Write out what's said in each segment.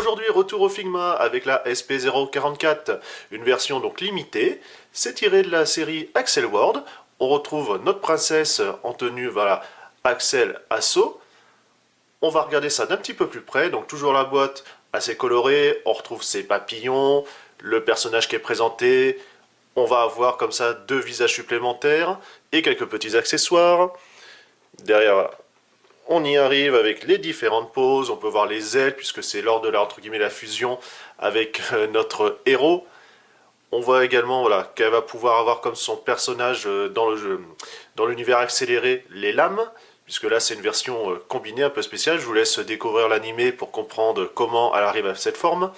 Aujourd'hui, retour au Figma avec la SP044, une version donc limitée. C'est tiré de la série Axel World. On retrouve notre princesse en tenue, voilà, Axel Assaut. On va regarder ça d'un petit peu plus près. Donc toujours la boîte assez colorée. On retrouve ses papillons, le personnage qui est présenté. On va avoir comme ça deux visages supplémentaires et quelques petits accessoires. Derrière, voilà, on y arrive avec les différentes poses, on peut voir les ailes puisque c'est lors de la, entre guillemets, la fusion avec notre héros. On voit également voilà, qu'elle va pouvoir avoir comme son personnage dans le jeu, dans l'univers accéléré, les lames, puisque là c'est une version combinée un peu spéciale. Je vous laisse découvrir l'animé pour comprendre comment elle arrive à cette forme.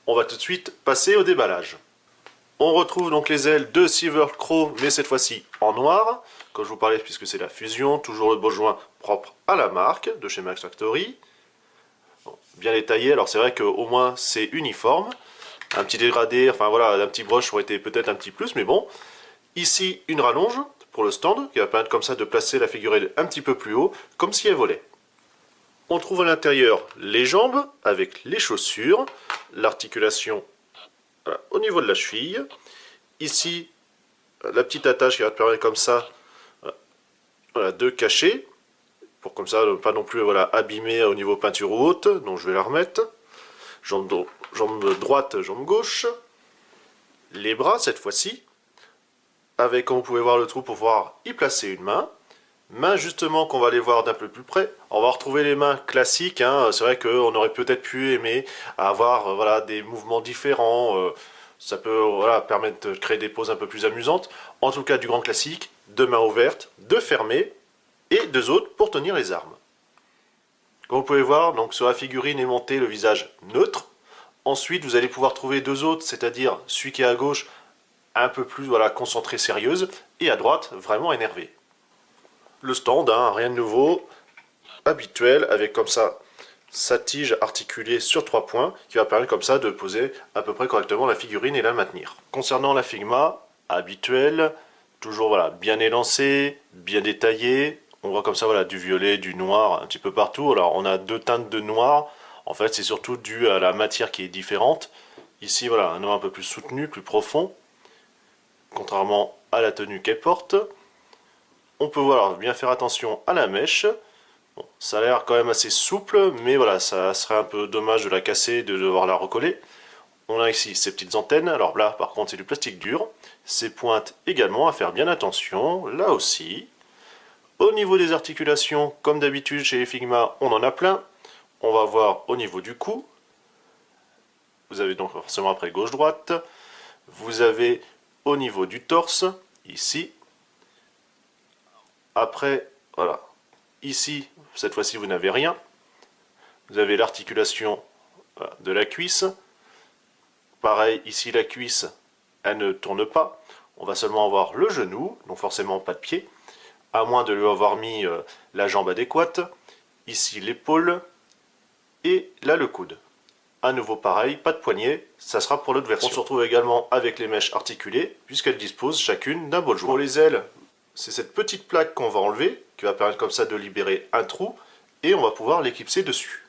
On va tout de suite passer au déballage. On retrouve donc les ailes de Silver Crow, mais cette fois-ci en noir. Comme je vous parlais, puisque c'est la fusion, toujours le beau joint propre à la marque de chez Max Factory. Bon, bien détaillé, alors c'est vrai qu'au moins c'est uniforme. Un petit dégradé, enfin voilà, un petit brush aurait été peut-être un petit plus, mais bon. Ici, une rallonge pour le stand, qui va permettre comme ça de placer la figurine un petit peu plus haut, comme si elle volait. On trouve à l'intérieur les jambes, avec les chaussures, l'articulation voilà, au niveau de la cheville. Ici, la petite attache qui va te permettre comme ça voilà, de cacher, pour comme ça ne pas non plus voilà, abîmer au niveau peinture ou haute. Donc je vais la remettre. Jambe droite, jambe gauche. Les bras cette fois-ci, avec comme vous pouvez voir le trou pour pouvoir y placer une main. Main justement qu'on va aller voir d'un peu plus près. On va retrouver les mains classiques. Hein. C'est vrai qu'on aurait peut-être pu aimer avoir voilà, des mouvements différents. Ça peut voilà, permettre de créer des poses un peu plus amusantes. En tout cas du grand classique, deux mains ouvertes, deux fermées et deux autres pour tenir les armes. Comme vous pouvez voir, donc sur la figurine est monté le visage neutre. Ensuite, vous allez pouvoir trouver deux autres, c'est-à-dire celui qui est à gauche, un peu plus voilà, concentré, sérieuse, et à droite, vraiment énervé. Le stand, hein, rien de nouveau, habituel, avec comme ça sa tige articulée sur 3 points, qui va permettre comme ça de poser à peu près correctement la figurine et la maintenir. Concernant la Figma, habituelle, toujours voilà, bien élancée, bien détaillée. On voit comme ça voilà, du violet, du noir un petit peu partout. Alors on a deux teintes de noir. En fait c'est surtout dû à la matière qui est différente. Ici voilà, un noir un peu plus soutenu, plus profond. Contrairement à la tenue qu'elle porte. On peut voir, bien faire attention à la mèche. Bon, ça a l'air quand même assez souple, mais voilà, ça serait un peu dommage de la casser et de devoir la recoller. On a ici ces petites antennes, alors là par contre c'est du plastique dur. Ces pointes également à faire bien attention, là aussi. Au niveau des articulations, comme d'habitude chez les Figma, on en a plein. On va voir au niveau du cou. Vous avez donc forcément après gauche-droite. Vous avez au niveau du torse, ici. Après, voilà. Ici, cette fois-ci, vous n'avez rien. Vous avez l'articulation de la cuisse. Pareil, ici, la cuisse, elle ne tourne pas. On va seulement avoir le genou, donc forcément pas de pied, à moins de lui avoir mis la jambe adéquate. Ici, l'épaule. Et là, le coude. À nouveau pareil, pas de poignet, ça sera pour l'autre version. On se retrouve également avec les mèches articulées, puisqu'elles disposent chacune d'un bol joint. Pour les ailes, c'est cette petite plaque qu'on va enlever, qui va permettre comme ça de libérer un trou, et on va pouvoir l'éclipser dessus.